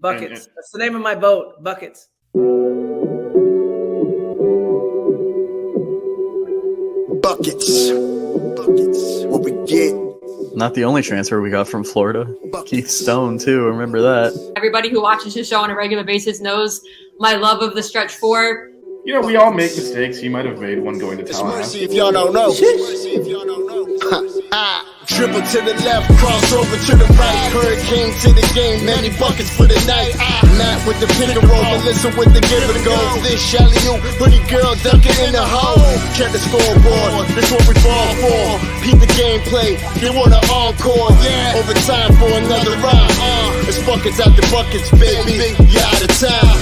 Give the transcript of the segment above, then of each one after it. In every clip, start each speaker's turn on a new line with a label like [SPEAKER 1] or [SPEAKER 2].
[SPEAKER 1] Buckets. That's the name of my boat. Buckets.
[SPEAKER 2] Buckets. What we get.
[SPEAKER 3] Not the only transfer we got from Florida. Keith Stone, too. Remember that.
[SPEAKER 4] Everybody who watches his show on a regular basis knows my love of the stretch four.
[SPEAKER 5] You know, we all make mistakes. He might have made one going to
[SPEAKER 2] It's
[SPEAKER 5] Tallahassee.
[SPEAKER 2] mercy if y'all don't know. Dribble to the left, cross over to the right. Hurricane to the game, many buckets for the night. Matt with the pick and roll, Melissa with the give and go. This Shelly, you, hoodie girl dunking in the hole. Check the scoreboard, this what we fall for. Peep the gameplay, they want an encore. Yeah, overtime for another round. It's buckets out the buckets, baby. You out of time.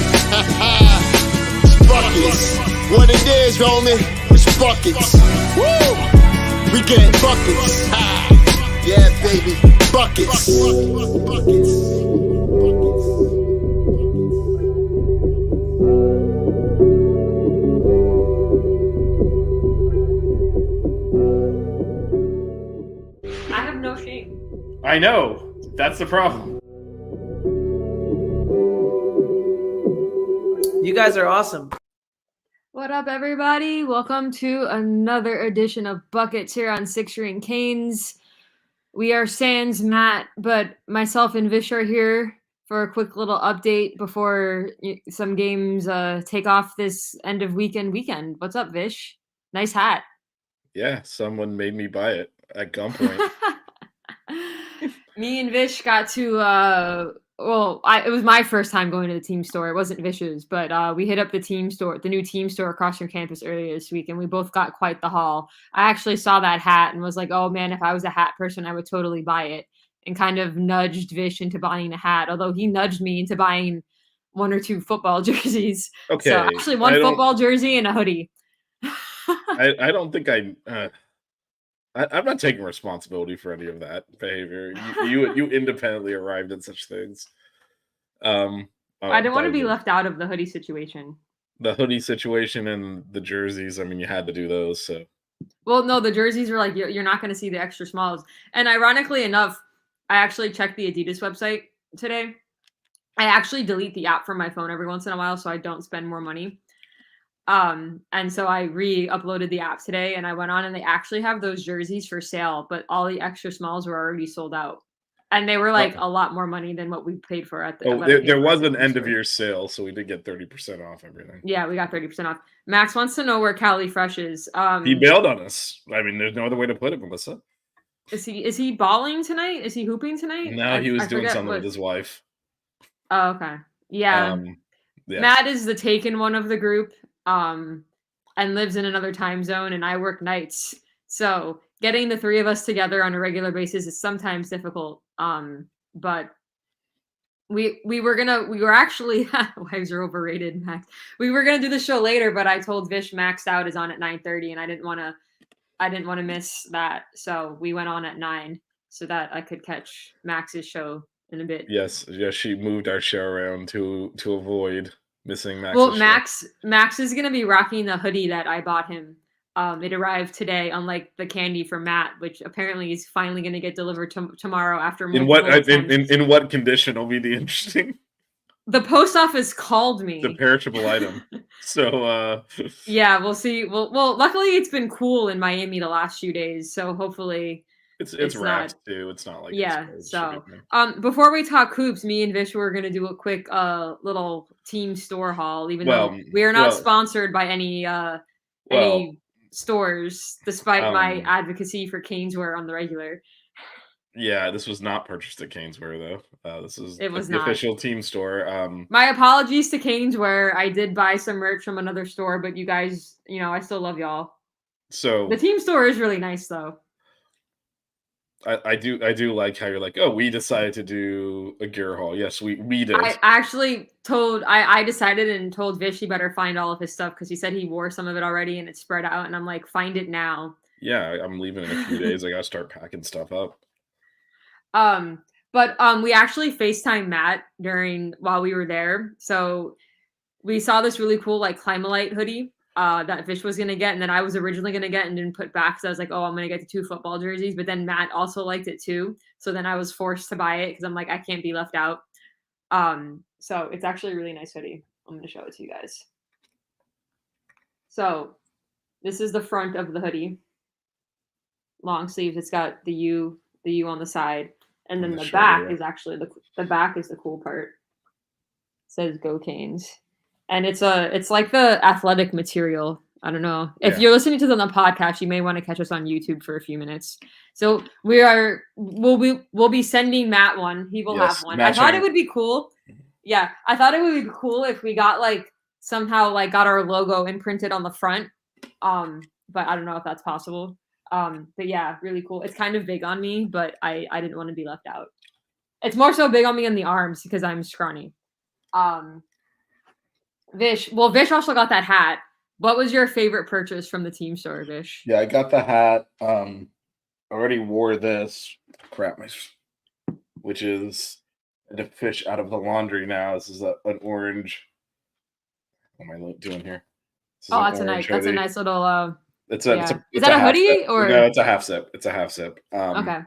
[SPEAKER 2] It's buckets. What it is, homie, it's buckets. Woo! We get buckets. Yeah, baby, buckets.
[SPEAKER 4] I have no shame.
[SPEAKER 5] I know. That's the problem.
[SPEAKER 1] You guys are awesome.
[SPEAKER 4] What up, everybody? Welcome to another edition of Buckets here on Six Ring Canes. We are sans Matt, but myself and Vish are here for a quick little update before some games take off this end of weekend. What's up, Vish? Nice hat.
[SPEAKER 5] Yeah, someone made me buy it at gunpoint.
[SPEAKER 4] Me and Vish got to it was my first time going to the team store. It wasn't Vish's, but we hit up the new team store across from campus earlier this week, and we both got quite the haul. I actually saw that hat and was like, oh man, if I was a hat person, I would totally buy it, and kind of nudged Vish into buying a hat, although he nudged me into buying one or two football jerseys.
[SPEAKER 5] Okay.
[SPEAKER 4] So actually one football jersey and a hoodie.
[SPEAKER 5] I don't think I'm not taking responsibility for any of that behavior. You independently arrived at such things.
[SPEAKER 4] I didn't want to be left out of the hoodie situation.
[SPEAKER 5] The hoodie situation and the jerseys. I mean, you had to do those. So.
[SPEAKER 4] Well, no, the jerseys were like you're not going to see the extra smalls. And ironically enough, I actually checked the Adidas website today. I actually delete the app from my phone every once in a while so I don't spend more money. And so I re-uploaded the app today, and I went on, and they actually have those jerseys for sale, but all the extra smalls were already sold out, and they were like a lot more money than what we paid for at the.
[SPEAKER 5] There was an end of year sale, so we did get 30% off everything.
[SPEAKER 4] Yeah, we got 30% off. Max wants to know where Cali Fresh is.
[SPEAKER 5] He bailed on us. I mean, there's no other way to put it, Melissa.
[SPEAKER 4] Is he balling tonight? Is he hooping tonight?
[SPEAKER 5] No, he was doing something with his wife.
[SPEAKER 4] Oh, okay. Yeah.
[SPEAKER 5] Yeah.
[SPEAKER 4] Matt is the taken one of the group. And lives in another time zone, and I work nights. So getting the three of us together on a regular basis is sometimes difficult. But we were actually wives are overrated, Max. We were gonna do the show later, but I told Vish maxed out is on at 9:30, and I didn't want to miss that. So we went on at 9 so that I could catch Max's show in a bit.
[SPEAKER 5] Yes, she moved our show around to avoid missing Max.
[SPEAKER 4] Well, Max is gonna be rocking the hoodie that I bought him. It arrived today, unlike the candy from Matt, which apparently is finally gonna get delivered tomorrow after.
[SPEAKER 5] In what condition will be the interesting?
[SPEAKER 4] The post office called me.
[SPEAKER 5] The perishable item. So
[SPEAKER 4] yeah, we'll see. Well, luckily it's been cool in Miami the last few days, so hopefully.
[SPEAKER 5] It's wrapped too. It's not like
[SPEAKER 4] so before we talk hoops, me and Vish were gonna do a quick little team store haul, even though we are not sponsored by any stores, despite my advocacy for Caneswear on the regular.
[SPEAKER 5] Yeah, this was not purchased at Caneswear though. This is the
[SPEAKER 4] not.
[SPEAKER 5] Official team store.
[SPEAKER 4] My apologies to Caneswear. I did buy some merch from another store, but you guys, I still love y'all.
[SPEAKER 5] So
[SPEAKER 4] the team store is really nice though.
[SPEAKER 5] I do like how you're like, oh, we decided to do a gear haul. Yes, we did.
[SPEAKER 4] I actually I decided and told Vish he better find all of his stuff because he said he wore some of it already and it's spread out, and I'm like, find it now.
[SPEAKER 5] Yeah, I'm leaving in a few days. I gotta start packing stuff up.
[SPEAKER 4] But we actually FaceTime Matt while we were there. So we saw this really cool like Climalite hoodie that Vish was gonna get, and then I was originally gonna get and didn't put back because I was like, oh, I'm gonna get the 2 football jerseys, but then Matt also liked it too, so then I was forced to buy it because I'm like, I can't be left out. So it's actually a really nice hoodie. I'm gonna show it to you guys. So this is the front of the hoodie. Long sleeves. It's got the U on the side, and then the back is actually the back is the cool part. It says "Go Canes," and it's like the athletic material. I don't know if you're listening to them on the podcast, you may want to catch us on YouTube for a few minutes. So we'll be sending Matt one. He will have one. I thought it would be cool. Yeah, I thought it would be cool if we got somehow got our logo imprinted on the front. But I don't know if that's possible. But yeah, really cool. It's kind of big on me, but I didn't want to be left out. It's more so big on me in the arms because I'm scrawny. Vish also got that hat. What was your favorite purchase from the team store, Vish?
[SPEAKER 5] Yeah, I got the hat. I already wore this. Crap, which is to fish out of the laundry now. This is an orange. What am I doing here?
[SPEAKER 4] That's a nice little.
[SPEAKER 5] Is
[SPEAKER 4] that a hoodie or
[SPEAKER 5] no? It's a half zip. It's a half zip.
[SPEAKER 4] Okay.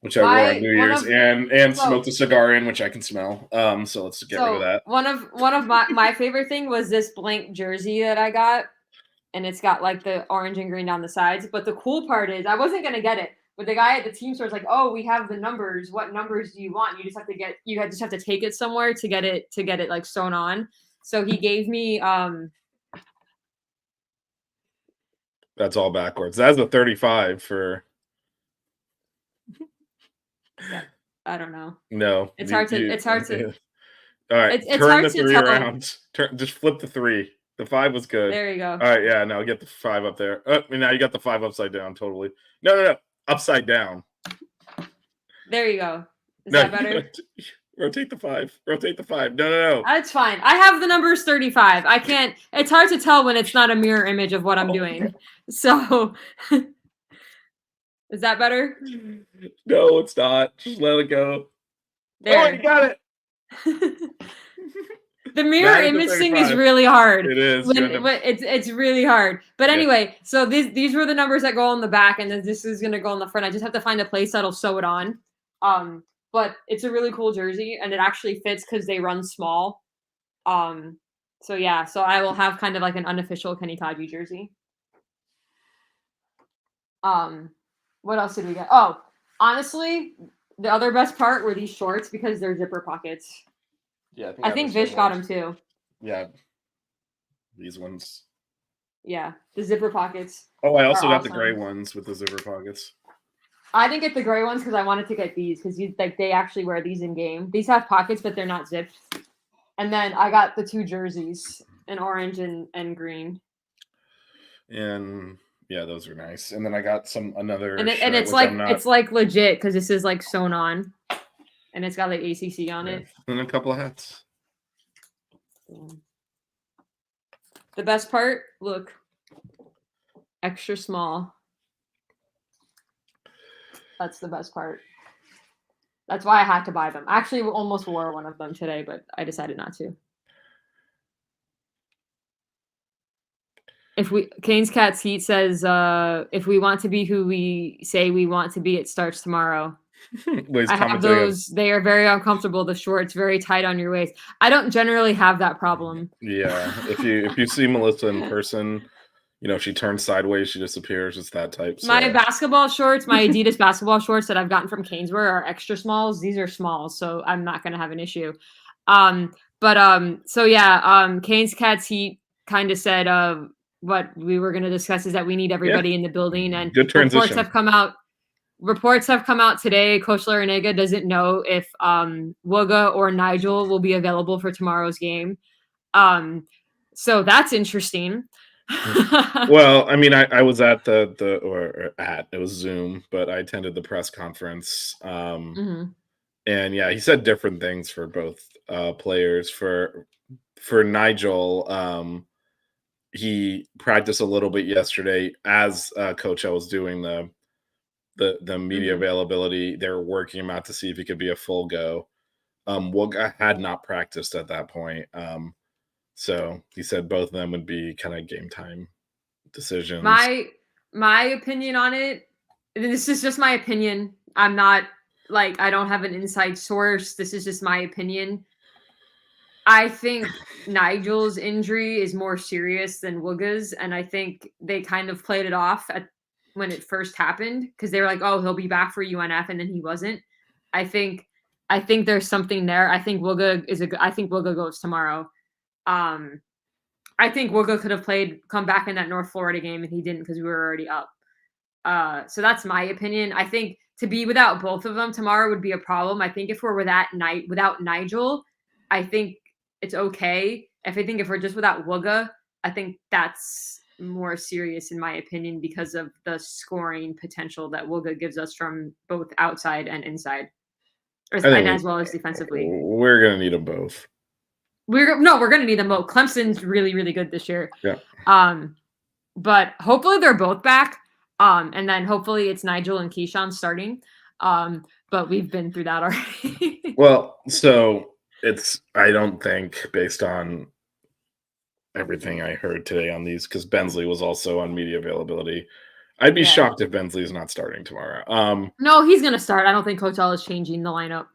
[SPEAKER 5] Which I wore on New Year's and smoked a cigar in, which I can smell. So let's get rid of that.
[SPEAKER 4] One of my favorite thing was this blank jersey that I got, and it's got the orange and green down the sides. But the cool part is I wasn't gonna get it, but the guy at the team store was like, "Oh, we have the numbers. What numbers do you want? You just have to take it somewhere to get it sewn on." So he gave me
[SPEAKER 5] That's all backwards. That's a 35 for.
[SPEAKER 4] I don't know.
[SPEAKER 5] No,
[SPEAKER 4] it's hard to.
[SPEAKER 5] All right,
[SPEAKER 4] it's
[SPEAKER 5] turn
[SPEAKER 4] hard
[SPEAKER 5] the
[SPEAKER 4] to
[SPEAKER 5] 3
[SPEAKER 4] tell.
[SPEAKER 5] around. Just flip the 3. The 5 was good.
[SPEAKER 4] There you go.
[SPEAKER 5] All right, yeah. Now get the 5 up there. Now you got the 5 upside down. Totally. No, upside down.
[SPEAKER 4] There you go. Is that better?
[SPEAKER 5] Rotate the 5. Rotate the 5. No.
[SPEAKER 4] That's fine. I have the numbers 35. I can't. It's hard to tell when it's not a mirror image of what I'm doing. So. Is that better?
[SPEAKER 5] No, it's not. Just let it go.
[SPEAKER 4] There.
[SPEAKER 5] Oh, you got it.
[SPEAKER 4] The mirror image thing is really hard.
[SPEAKER 5] It is.
[SPEAKER 4] It's really hard. But anyway, so these were the numbers that go on the back, and then this is gonna go on the front. I just have to find a place that'll sew it on. But it's a really cool jersey, and it actually fits because they run small. So yeah, so I will have kind of an unofficial Kenny Taji jersey. What else did we get? Oh, honestly, the other best part were these shorts because they're zipper pockets.
[SPEAKER 5] Yeah,
[SPEAKER 4] I think Vish got them too.
[SPEAKER 5] Yeah, these ones.
[SPEAKER 4] Yeah, the zipper pockets.
[SPEAKER 5] Oh, I also got the gray ones with the zipper pockets.
[SPEAKER 4] I didn't get the gray ones because I wanted to get these because they actually wear these in game. These have pockets, but they're not zipped. And then I got the 2 jerseys, in orange and green.
[SPEAKER 5] And yeah, those are nice. And then I got another.
[SPEAKER 4] And it's legit because this is sewn on, and it's got ACC on it.
[SPEAKER 5] And a couple of hats.
[SPEAKER 4] The best part, look, extra small. That's the best part. That's why I had to buy them. I actually almost wore one of them today, but I decided not to. Kane's Cat's Heat says, if we want to be who we say we want to be, it starts tomorrow. I have those. They are very uncomfortable. The shorts very tight on your waist. I don't generally have that problem.
[SPEAKER 5] Yeah, if you see Melissa in person, she turns sideways, she disappears. It's that type. So.
[SPEAKER 4] My basketball shorts, my Adidas basketball shorts that I've gotten from Caneswear are extra smalls. These are smalls, so I'm not going to have an issue. So yeah, Kane's Cat's Heat kind of said what we were going to discuss is that we need everybody in the building, and
[SPEAKER 5] good transition.
[SPEAKER 4] Reports have come out today. Coach Larinaga doesn't know if Wooga or Nigel will be available for tomorrow's game. So that's interesting.
[SPEAKER 5] Well, I mean, I was at it was Zoom, but I attended the press conference. And yeah, he said different things for both players. For Nigel, he practiced a little bit yesterday as coach. I was doing the media availability. They were working him out to see if he could be a full go. Wooga had not practiced at that point. So he said both of them would be kind of game time decisions.
[SPEAKER 4] My opinion on it, this is just my opinion. I'm not I don't have an inside source. This is just my opinion. I think Nigel's injury is more serious than Wooga's, and I think they kind of played it off when it first happened because they were like, "Oh, he'll be back for UNF," and then he wasn't. I think there's something there. I think I think Wooga goes tomorrow. I think Wooga could have come back in that North Florida game, and he didn't because we were already up. So that's my opinion. I think to be without both of them tomorrow would be a problem. I think if we're without Nigel, I think it's okay. If we're just without Wooga, I think that's more serious in my opinion because of the scoring potential that Wooga gives us from both outside and inside, and as well as defensively.
[SPEAKER 5] We're gonna need them both.
[SPEAKER 4] We're gonna need them both. Clemson's really, really good this year.
[SPEAKER 5] Yeah.
[SPEAKER 4] But hopefully they're both back. And then hopefully it's Nigel and Keyshawn starting. But we've been through that already.
[SPEAKER 5] Well, so I don't think based on everything I heard today on these, because Bensley was also on media availability. I'd be shocked if Bensley is not starting tomorrow.
[SPEAKER 4] No, he's gonna start. I don't think Coach L is changing the lineup.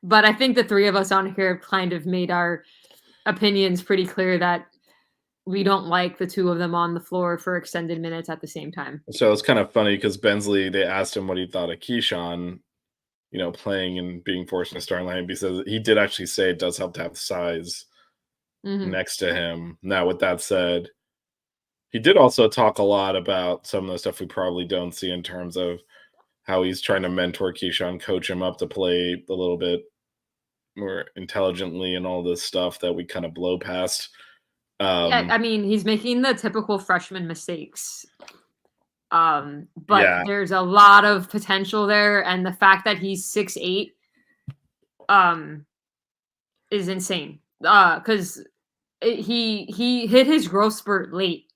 [SPEAKER 4] But I think the three of us on here have kind of made our opinions pretty clear that we don't like the two of them on the floor for extended minutes at the same time.
[SPEAKER 5] So it's kind of funny because Bensley, they asked him what he thought of Keyshawn, playing and being forced in a starting lineup. He says he did actually say it does help to have size next to him. Now, with that said, he did also talk a lot about some of the stuff we probably don't see in terms of how he's trying to mentor Keyshawn, coach him up to play a little bit more intelligently and all this stuff that we kind of blow past.
[SPEAKER 4] Yeah, I mean, he's making the typical freshman mistakes. But there's a lot of potential there, and the fact that he's 6'8" is insane. Because he hit his growth spurt late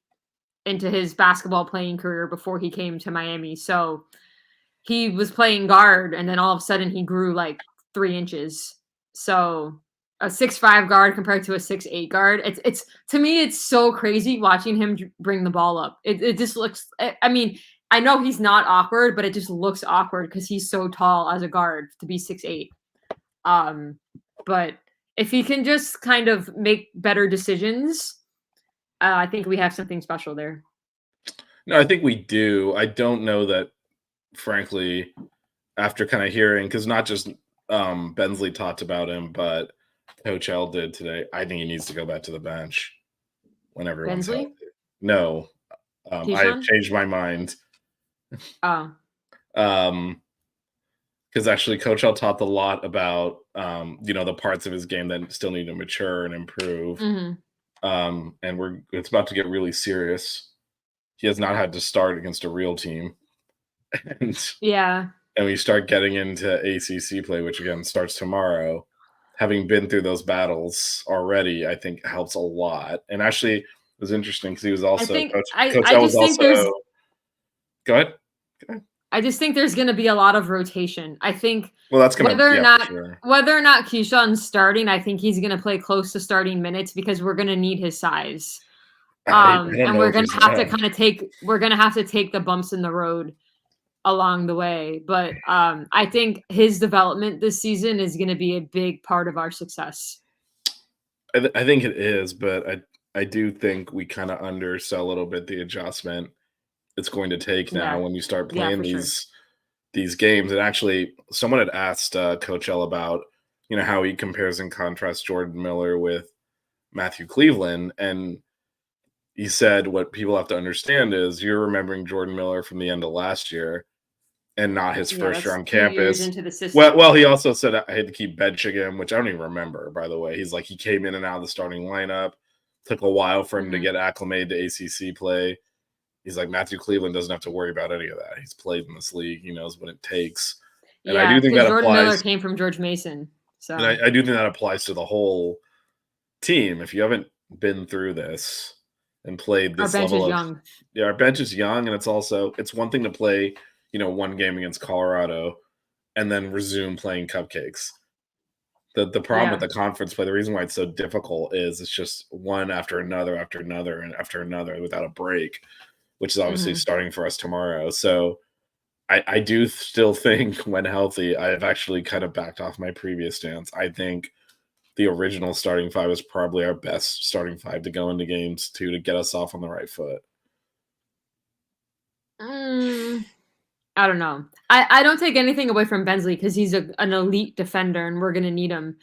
[SPEAKER 4] into his basketball playing career before he came to Miami. So he was playing guard, and then all of a sudden he grew like 3 inches. So a 6'5" guard compared to a 6'8" guard. It's to me, it's so crazy watching him bring the ball up. It just looks, I mean, I know he's not awkward, but it just looks awkward because he's so tall as a guard to be 6'8". But if he can just kind of make better decisions, I think we have something special there.
[SPEAKER 5] No, I think we do. I don't know that, frankly, after kind of hearing, because not just Bensley talked about him, but Coach L did today. I think he needs to go back to the bench when everyone's healthy. No, I've changed my mind.
[SPEAKER 4] Oh.
[SPEAKER 5] Because actually Coach L talked a lot about the parts of his game that still need to mature and improve. And it's about to get really serious. He has not had to start against a real team. And we start getting into ACC play, which again starts tomorrow. Having been through those battles already, I think helps a lot. And actually, it was interesting because he was also Coach L was also. Go ahead.
[SPEAKER 4] I just think there's going to be a lot of rotation. I think
[SPEAKER 5] that's
[SPEAKER 4] whether or not Keyshawn's starting, I think he's going to play close to starting minutes because we're going to need his size. And we're going to have to kind of take the bumps in the road along the way. But I think his development this season is going to be a big part of our success.
[SPEAKER 5] I think it is, but I do think we kind of undersell a little bit the adjustment it's going to take now when you start playing these games. And actually, someone had asked Coach L about how he compares and contrasts Jordan Miller with Matthew Cleveland, and he said what people have to understand is you're remembering Jordan Miller from the end of last year and not his first year on campus.
[SPEAKER 4] Into the system.
[SPEAKER 5] Well, he also said I had to keep benching him, which I don't even remember, by the way. He's like, he came in and out of the starting lineup. Took a while for him to get acclimated to ACC play. He's like, Matthew Cleveland doesn't have to worry about any of that. He's played in this league. He knows what it takes. And I do think that
[SPEAKER 4] Jordan
[SPEAKER 5] applies.
[SPEAKER 4] Miller came from George Mason. So
[SPEAKER 5] and I do think that applies to the whole team. If you haven't been through this and played this level of our bench is young, and it's one thing to play, one game against Colorado and then resume playing cupcakes. The problem with the conference play, the reason why it's so difficult is it's just one after another and after another without a break, which is obviously starting for us tomorrow. So I do still think when healthy, I've actually kind of backed off my previous stance. I think the original starting five is probably our best starting five to go into games to get us off on the right foot.
[SPEAKER 4] I don't know. I don't take anything away from Bensley because he's an elite defender and we're gonna need him.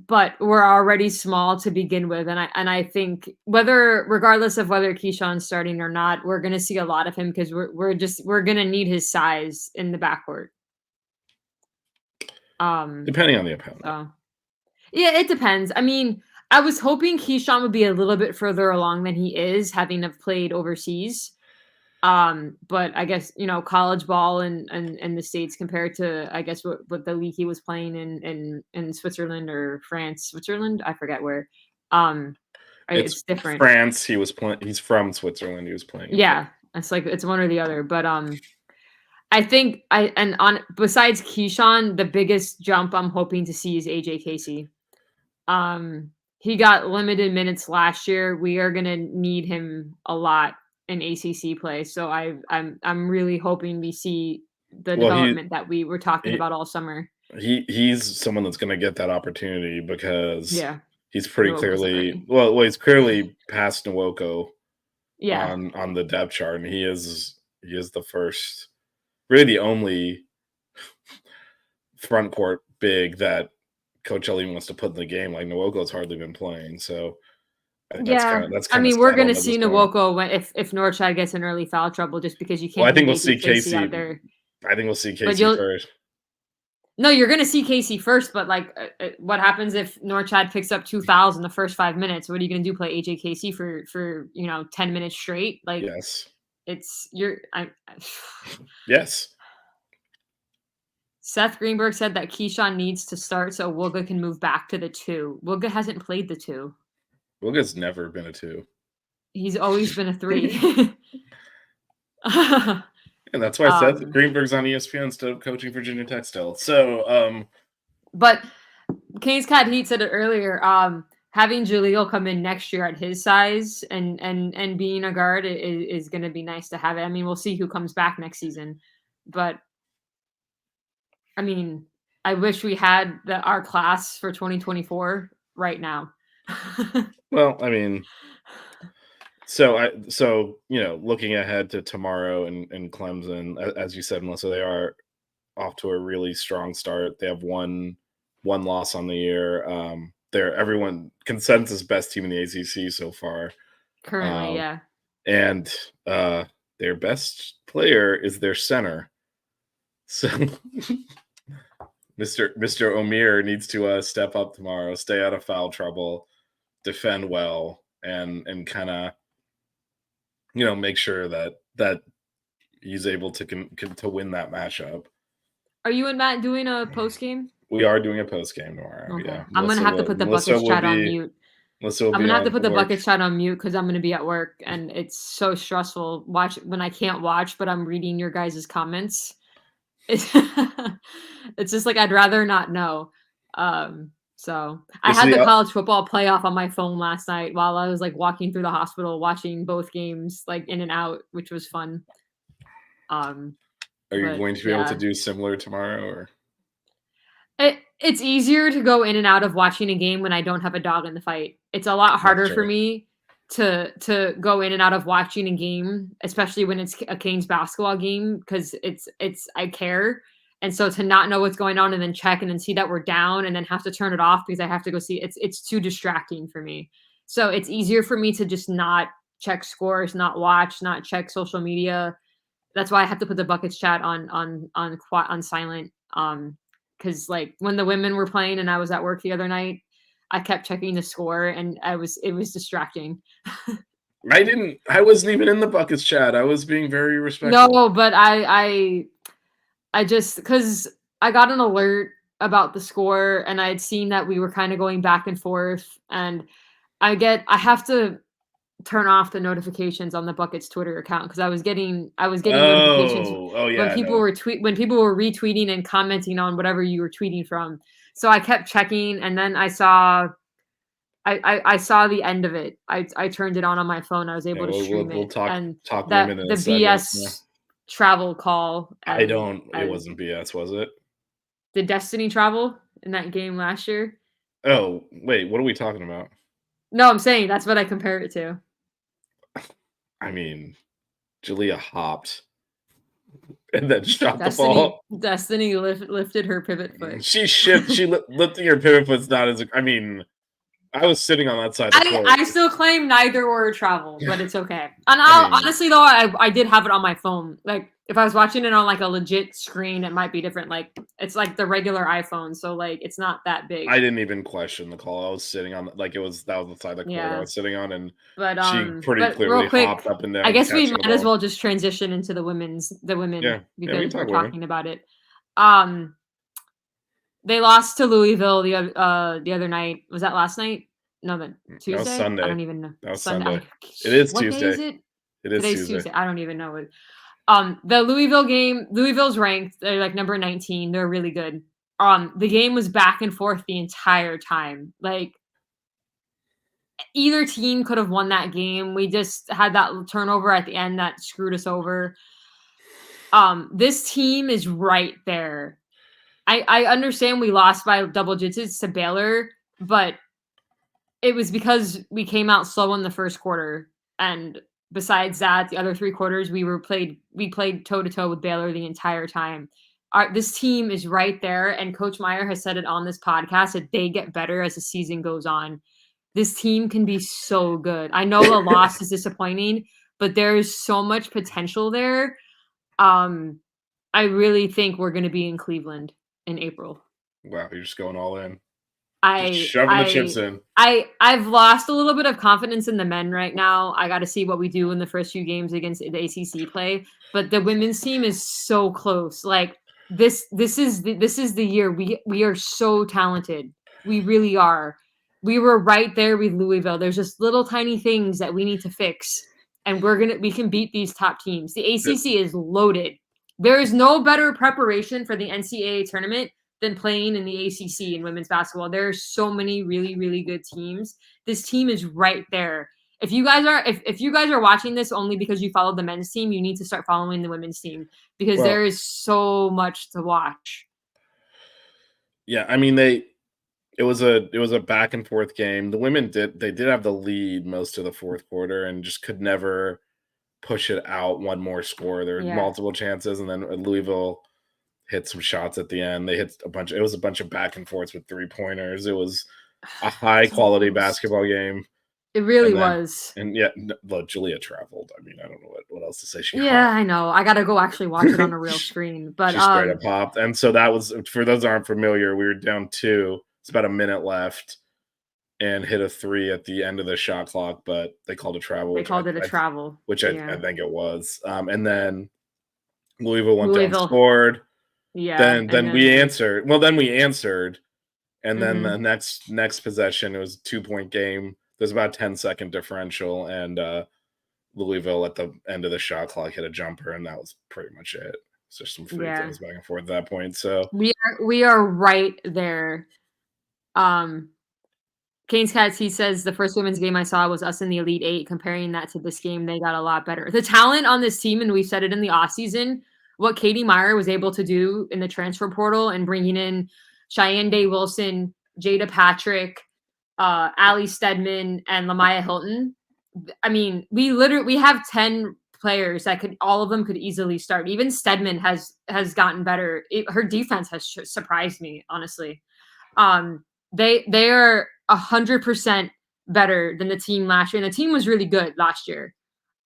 [SPEAKER 4] But we're already small to begin with, and I think regardless of whether Keyshawn's starting or not, we're gonna see a lot of him because we're gonna need his size in the backcourt.
[SPEAKER 5] Depending on the opponent.
[SPEAKER 4] So. Yeah, it depends. I mean, I was hoping Keyshawn would be a little bit further along than he is, having have played overseas. But I guess, college ball and the States compared to, I guess, what the league he was playing in Switzerland or France, Switzerland, I forget where. It's different.
[SPEAKER 5] France. He's from Switzerland. He was playing.
[SPEAKER 4] Yeah, it's like it's one or the other. But I think besides Keyshawn, the biggest jump I'm hoping to see is AJ Casey. He got limited minutes last year. We are gonna need him a lot in ACC play. So I'm really hoping we see the development that we were talking about all summer.
[SPEAKER 5] He's someone that's going to get that opportunity because he's pretty clearly he's clearly past Nwoko on the depth chart, and he is the first, really the only front court big that Coach Ellie wants to put in the game. Like Nwoko's hardly been playing, so.
[SPEAKER 4] I mean, we're going to see Nwoko if Norchad gets in early foul trouble, just because you can't.
[SPEAKER 5] Well, I think we'll see Casey
[SPEAKER 4] out there.
[SPEAKER 5] I think we'll see Casey first.
[SPEAKER 4] No, you're going to see Casey first, but what happens if Norchad picks up 2 fouls in the first 5 minutes? What are you going to do? Play AJ Casey for 10 minutes straight?
[SPEAKER 5] Yes,
[SPEAKER 4] yes. Seth Greenberg said that Keyshawn needs to start so Wooga can move back to the 2. Wooga hasn't played the 2.
[SPEAKER 5] Wooga's never been a 2.
[SPEAKER 4] He's always been a 3.
[SPEAKER 5] And that's why Seth Greenberg's on ESPN instead of coaching Virginia Tech still. So,
[SPEAKER 4] but Kane's Cat Heat said it earlier. Having Jaleel come in next year at his size and being a guard is going to be nice to have it. I mean, we'll see who comes back next season, but I mean, I wish we had our class for 2024 right now.
[SPEAKER 5] Well, I mean, so looking ahead to tomorrow in Clemson, as you said, Melissa, they are off to a really strong start. They have one loss on the year. They're everyone consensus best team in the ACC so far.
[SPEAKER 4] Currently, yeah.
[SPEAKER 5] And their best player is their center. So Mr. O'Meara needs to step up tomorrow, stay out of foul trouble, defend well, and kind of make sure that he's able to win that matchup.
[SPEAKER 4] Are you and Matt doing a post game?
[SPEAKER 5] We are doing a post game tomorrow.
[SPEAKER 4] Okay.
[SPEAKER 5] Yeah,
[SPEAKER 4] I'm gonna have to put the Buckets chat on mute. I'm gonna have to put the Buckets chat on mute because I'm gonna be at work and it's so stressful. When I can't watch, but I'm reading your guys' comments. It's just like I'd rather not know. So I had the college football playoff on my phone last night while I was walking through the hospital watching both games in and out, which was fun.
[SPEAKER 5] Are you going to be able to do similar tomorrow, or?
[SPEAKER 4] It's easier to go in and out of watching a game when I don't have a dog in the fight. It's a lot harder for me to go in and out of watching a game, especially when it's a Canes basketball game, because I care. And so to not know what's going on and then check and then see that we're down and then have to turn it off because I have to go see it's too distracting for me. So it's easier for me to just not check scores, not watch, not check social media. That's why I have to put the Buckets chat on silent. Because when the women were playing and I was at work the other night, I kept checking the score and it was distracting.
[SPEAKER 5] I wasn't even in the Buckets chat. I was being very respectful.
[SPEAKER 4] No, but I just, because I got an alert about the score and I had seen that we were kind of going back and forth, and I have to turn off the notifications on the Buckets Twitter account because I was getting notifications when people were retweeting and commenting on whatever you were tweeting from. So I kept checking, and then I saw the end of it. I turned it on my phone. I was able to stream it.
[SPEAKER 5] We'll talk
[SPEAKER 4] that
[SPEAKER 5] women in
[SPEAKER 4] the
[SPEAKER 5] a second.
[SPEAKER 4] BS travel call.
[SPEAKER 5] It wasn't BS, was it?
[SPEAKER 4] The Destiny travel in that game last year.
[SPEAKER 5] Oh, wait, what are we talking about?
[SPEAKER 4] No, I'm saying that's what I compare it to.
[SPEAKER 5] I mean, Jalea hopped and then shot the
[SPEAKER 4] Destiny
[SPEAKER 5] ball.
[SPEAKER 4] Destiny lifted her pivot foot.
[SPEAKER 5] She shipped. Lifting her pivot foot's not as. I mean, I was sitting on that side of the court.
[SPEAKER 4] I still claim neither were a travel, but it's okay. And
[SPEAKER 5] I mean-
[SPEAKER 4] honestly though, I did have it on my phone. Like if I was watching it on like a legit screen, it might be different. Like it's like the regular iPhone, so like it's not that big.
[SPEAKER 5] I didn't even question the call. I was sitting on that was the side of the court I
[SPEAKER 4] Yeah.
[SPEAKER 5] was sitting on, and
[SPEAKER 4] But
[SPEAKER 5] she pretty
[SPEAKER 4] but
[SPEAKER 5] clearly
[SPEAKER 4] real quick,
[SPEAKER 5] hopped up and down.
[SPEAKER 4] I guess we
[SPEAKER 5] catching the
[SPEAKER 4] might as
[SPEAKER 5] ball.
[SPEAKER 4] well just transition into the women
[SPEAKER 5] Yeah, we can
[SPEAKER 4] because
[SPEAKER 5] talk
[SPEAKER 4] we're
[SPEAKER 5] women.
[SPEAKER 4] talking about it. They lost to Louisville the other night. Was that last night? No, the Tuesday.
[SPEAKER 5] That was Sunday.
[SPEAKER 4] I don't even know.
[SPEAKER 5] That was
[SPEAKER 4] Sunday.
[SPEAKER 5] Sunday. It is
[SPEAKER 4] What
[SPEAKER 5] Tuesday.
[SPEAKER 4] day is it?
[SPEAKER 5] It is
[SPEAKER 4] Today's
[SPEAKER 5] Tuesday.
[SPEAKER 4] I don't even know it. The Louisville game. Louisville's ranked. They're like number 19. They're really good. The game was back and forth the entire time. Like either team could have won that game. We just had that turnover at the end that screwed us over. This team is right there. I understand we lost by double digits to Baylor, but it was because we came out slow in the first quarter. And besides that, the other 3 quarters we played toe to toe with Baylor the entire time. This team is right there, and Coach Meyer has said it on this podcast that they get better as the season goes on. This team can be so good. I know the loss is disappointing, but there is so much potential there. I really think we're going to be in Cleveland in April.
[SPEAKER 5] Wow, you're just going all in.
[SPEAKER 4] Just
[SPEAKER 5] shoving the chips in.
[SPEAKER 4] I've lost a little bit of confidence in the men right now. I got to see what we do in the first few games against the ACC play, but the women's team is so close. Like this is the year we are so talented. We really are. We were right there with Louisville. There's just little tiny things that we need to fix, and we can beat these top teams. The ACC is loaded. There is no better preparation for the NCAA tournament than playing in the ACC in women's basketball. There are so many really, really good teams. This team is right there. If you guys are watching this only because you followed the men's team, you need to start following the women's team because there is so much to watch.
[SPEAKER 5] Yeah, I mean it was a back and forth game. The women did have the lead most of the fourth quarter and just could never push it out one more score. There were multiple chances, and then Louisville hit some shots at the end. They hit it was a bunch of back and forths with 3-pointers. It was a high quality basketball game.
[SPEAKER 4] It really was.
[SPEAKER 5] And yeah, look, Julia traveled. I mean, I don't know what else to say.
[SPEAKER 4] I know. I gotta go actually watch it on a real screen. But
[SPEAKER 5] she straight up popped. And so that was, for those that aren't familiar, we were down 2. It's about a minute left, and hit a 3 at the end of the shot clock, but they called it travel.
[SPEAKER 4] They called it a travel,
[SPEAKER 5] which I think it was. And then Louisville went down, scored.
[SPEAKER 4] Yeah.
[SPEAKER 5] Then we answered. Well, then we answered, and then the next possession, it was a 2-point game. There's about 10-second differential, and Louisville at the end of the shot clock hit a jumper, and that was pretty much it. It's just some free throws back and forth at that point. So
[SPEAKER 4] we are right there. Kane's Cats, he says the first women's game I saw was us in the Elite 8. Comparing that to this game, they got a lot better. The talent on this team, and we said it in the offseason, what Katie Meyer was able to do in the transfer portal and bringing in Cheyenne Day-Wilson, Jada Patrick, Allie Steadman, and Lamaya Hilton. I mean, we have 10 players that all of them could easily start. Even Steadman has gotten better. Her defense has surprised me, honestly. They are 100% better than the team last year, and the team was really good last year.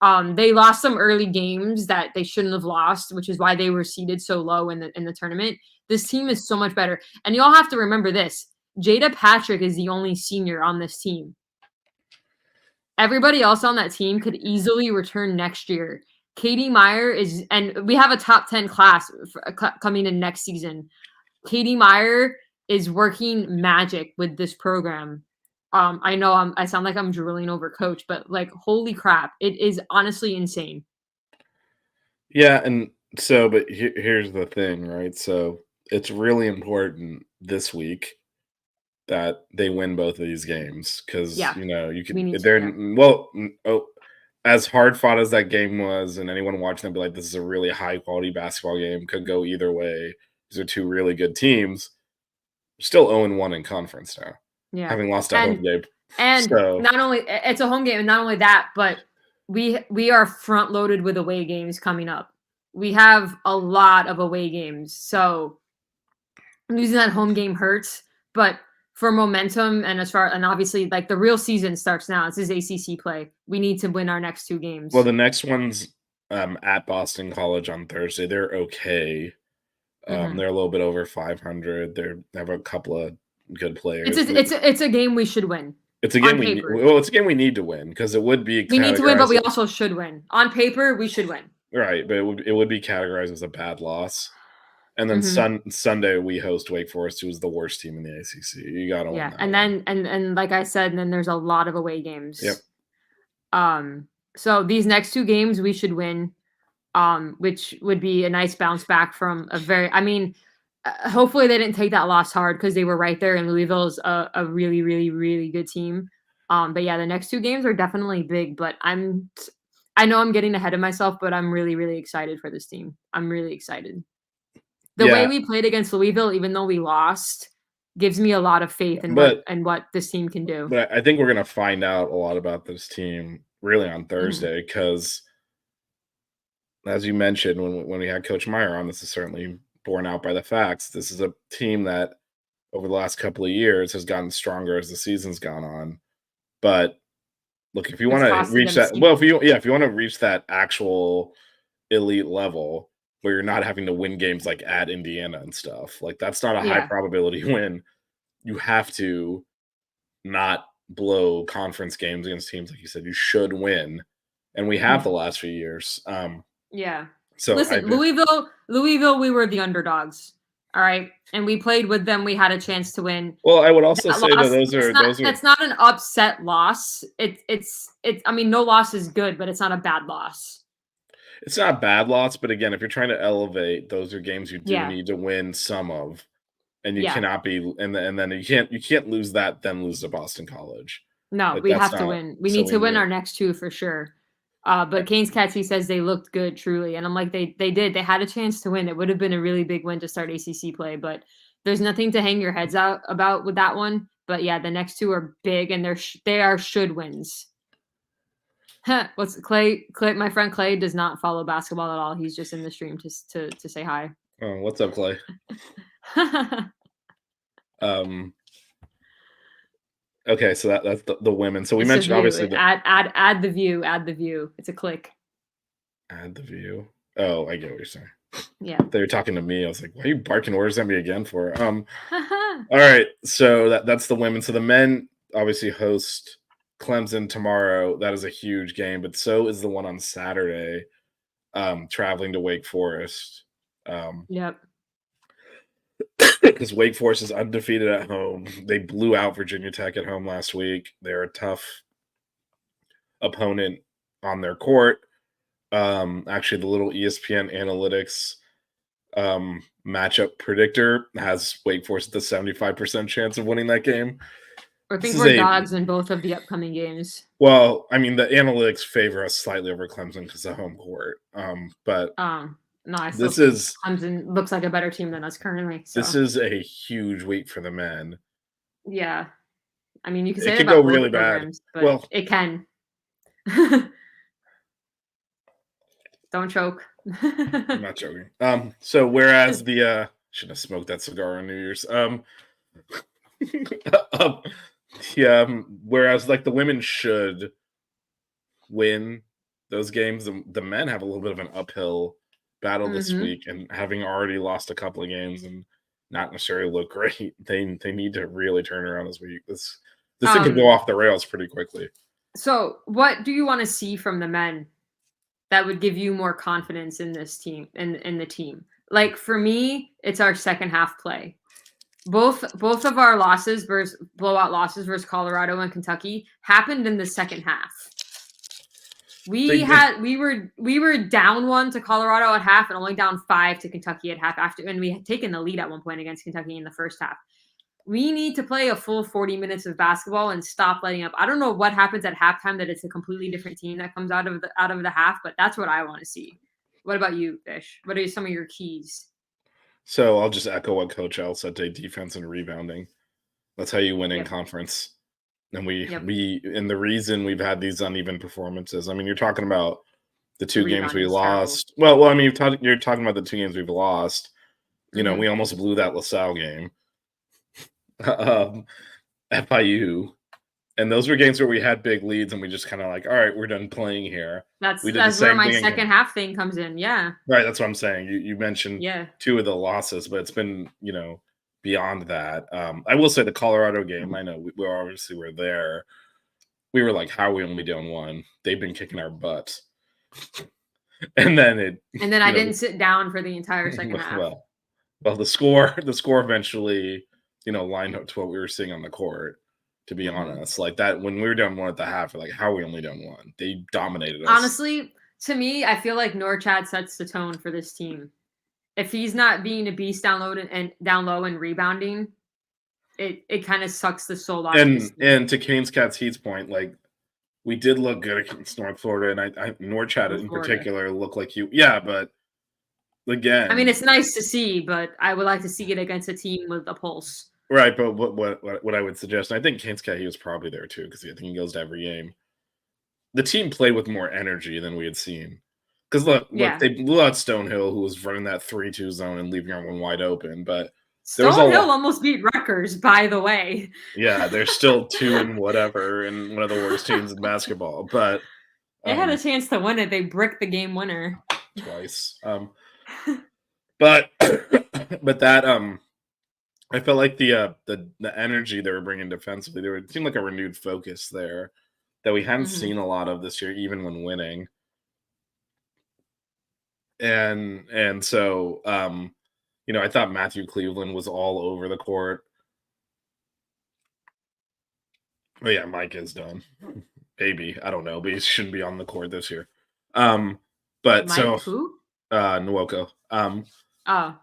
[SPEAKER 4] They lost some early games that they shouldn't have lost, which is why they were seeded so low in the tournament. This team is so much better, and you all have to remember this: Jada Patrick is the only senior on this team. Everybody else on that team could easily return next year. Katie Meyer and we have a top 10 class coming in next season. Katie Meyer is working magic with this program. I know I sound like I'm drooling over Coach, but like, holy crap, it is honestly insane.
[SPEAKER 5] Yeah, and so, but here's the thing, right? So it's really important this week that they win both of these games because you can. As hard fought as that game was, and anyone watching them be like, "This is a really high quality basketball game. Could go either way. These are 2 really good teams." Still 0-1 in conference now.
[SPEAKER 4] Yeah.
[SPEAKER 5] having lost at home game.
[SPEAKER 4] And
[SPEAKER 5] So
[SPEAKER 4] not only it's a home game, and not only that, but we are front loaded with away games coming up. We have a lot of away games, so losing that home game hurts. But for momentum and obviously like the real season starts now. This is ACC play. We need to win our next 2 games.
[SPEAKER 5] well, the next one's at Boston College on Thursday. They're okay. They're a little bit over 500. They have a couple of good players.
[SPEAKER 4] It's a game we should win.
[SPEAKER 5] It's a game it's a game we need to win because it would be.
[SPEAKER 4] We need to win, but we also should win. On paper, we should win.
[SPEAKER 5] Right, but it would be categorized as a bad loss. And then Sunday we host Wake Forest, who is the worst team in the ACC. You got to win.
[SPEAKER 4] Yeah, and then and like I said, and then there's a lot of away games.
[SPEAKER 5] Yep.
[SPEAKER 4] So these next 2 games we should win, which would be a nice bounce back from a very. I mean, hopefully they didn't take that loss hard because they were right there, and Louisville's a really, really, really good team. But yeah, the next 2 games are definitely big. But I know I'm getting ahead of myself, but I'm really, really excited for this team. I'm really excited. The way we played against Louisville, even though we lost, gives me a lot of faith in what this team can do.
[SPEAKER 5] But I think we're going to find out a lot about this team really on Thursday because, as you mentioned, when we had Coach Meyer on, this is certainly borne out by the facts. This is a team that over the last couple of years has gotten stronger as the season's gone on. But look, if you want to reach that, if you want to reach that actual elite level where you're not having to win games like at Indiana and stuff, like that's not a high probability win. You have to not blow conference games against teams like you said you should win, and we have the last few years. So
[SPEAKER 4] listen, Louisville, we were the underdogs. All right, and we played with them. We had a chance to win.
[SPEAKER 5] Well, I would also say that those are
[SPEAKER 4] it's not an upset loss. It's I mean, no loss is good, but it's not a bad loss.
[SPEAKER 5] It's not a bad loss, but again, if you're trying to elevate, those are games you do need to win some of, and you cannot be, and then you can't lose that, then lose to Boston College.
[SPEAKER 4] No,
[SPEAKER 5] like,
[SPEAKER 4] we have to win. We need to win our next 2 for sure. But Kane's Catsy says they looked good, truly, and I'm like they did. They had a chance to win. It would have been a really big win to start ACC play, but there's nothing to hang your heads out about with that one. But yeah, the next 2 are big, and they are should wins. What's Clay? My friend Clay does not follow basketball at all. He's just in the stream to say hi.
[SPEAKER 5] Oh, what's up, Clay? Okay, so that's the women. So we mentioned obviously
[SPEAKER 4] add the view. It's a click.
[SPEAKER 5] Add the view. Oh, I get what you're saying.
[SPEAKER 4] Yeah.
[SPEAKER 5] They were talking to me. I was like, why are you barking orders at me again for? All right, so that's the women. So the men obviously host Clemson tomorrow. That is a huge game, but so is the one on Saturday, traveling to Wake Forest.
[SPEAKER 4] Yep.
[SPEAKER 5] Because Wake Forest is undefeated at home. They blew out Virginia Tech at home last week. They're a tough opponent on their court. Actually, the little ESPN analytics matchup predictor has Wake Forest at the 75% chance of winning that game.
[SPEAKER 4] I think we're dogs in both of the upcoming games.
[SPEAKER 5] Well, I mean, the analytics favor us slightly over Clemson because of home court. But
[SPEAKER 4] no, I
[SPEAKER 5] this is
[SPEAKER 4] Clemson looks like a better team than us currently. So.
[SPEAKER 5] This is a huge week for the men.
[SPEAKER 4] Yeah, I mean, you can say
[SPEAKER 5] it could
[SPEAKER 4] about
[SPEAKER 5] go really bad.
[SPEAKER 4] But
[SPEAKER 5] well,
[SPEAKER 4] it can. Don't choke.
[SPEAKER 5] I'm not joking. So whereas the should have smoked that cigar on New Year's. Whereas like the women should win those games, the men have a little bit of an uphill battle this week, and having already lost a couple of games and not necessarily look great, they need to really turn around this week. This thing could go off the rails pretty quickly.
[SPEAKER 4] So what do you want to see from the men that would give you more confidence in this team, in the team? Like for me, it's our second half play. Both of our blowout losses versus Colorado and Kentucky happened in the second half. We were down 1 to Colorado at half and only down 5 to Kentucky at half and we had taken the lead at one point against Kentucky in the first half. We need to play a full 40 minutes of basketball and stop letting up. I don't know what happens at halftime that it's a completely different team that comes out of the half, but that's what I want to see. What about you, Fish? What are some of your keys?
[SPEAKER 5] So I'll just echo what Coach L said today: defense and rebounding. That's how you win in
[SPEAKER 4] Yep.
[SPEAKER 5] conference. And
[SPEAKER 4] Yep.
[SPEAKER 5] and the reason we've had these uneven performances. I mean, you're talking about the
[SPEAKER 4] The
[SPEAKER 5] 2 games we
[SPEAKER 4] rebounding's terrible.
[SPEAKER 5] lost. Well, I mean, you're talking about the 2 games we've lost. You know,
[SPEAKER 4] Mhm.
[SPEAKER 5] we almost blew that LaSalle game. FIU. And those were games where we had big leads and we just kind of like, all right, we're done playing here. We did the
[SPEAKER 4] That's where
[SPEAKER 5] same
[SPEAKER 4] my
[SPEAKER 5] thing
[SPEAKER 4] second half thing comes in. Yeah.
[SPEAKER 5] Right, that's what I'm saying. You mentioned
[SPEAKER 4] Yeah.
[SPEAKER 5] 2 of the losses, but it's been, beyond that. I will say the Colorado game, I know we obviously were there. We were like, how are we only down 1? They've been kicking our butts. And then
[SPEAKER 4] I didn't sit down for the entire second half.
[SPEAKER 5] well, the score eventually, lined up to what we were seeing on the court, to be honest. Like that when we were down 1 at the half, we're like, how are we only down 1? They dominated us.
[SPEAKER 4] Honestly, to me, I feel like Norchad sets the tone for this team. If he's not being a beast down low and rebounding, it kind of sucks the soul out of this team.
[SPEAKER 5] And to Kane's Cat's Heat's point, like we did look good against North Florida, and I Norchad in particular looked like but again,
[SPEAKER 4] I mean, it's nice to see, but I would like to see it against a team with a pulse.
[SPEAKER 5] Right, but what I would suggest, and I think Kane's Cat, he was probably there too, because I think he goes to every game. The team played with more energy than we had seen. Because look, they blew out Stonehill, who was running that 3-2 zone and leaving everyone wide open. But
[SPEAKER 4] Stonehill almost beat Rutgers, by the way.
[SPEAKER 5] Yeah, they're still 2 and whatever, and one of the worst teams in basketball. But
[SPEAKER 4] they had a chance to win it. They bricked the game winner
[SPEAKER 5] twice. But that I felt like the energy they were bringing defensively, it seemed like a renewed focus there that we hadn't seen a lot of this year, even when winning. And so I thought Matthew Cleveland was all over the court. Oh yeah, Mike is done. Maybe, I don't know, but he shouldn't be on the court this year. But
[SPEAKER 4] Mike, who?
[SPEAKER 5] Nwoko.
[SPEAKER 4] Oh.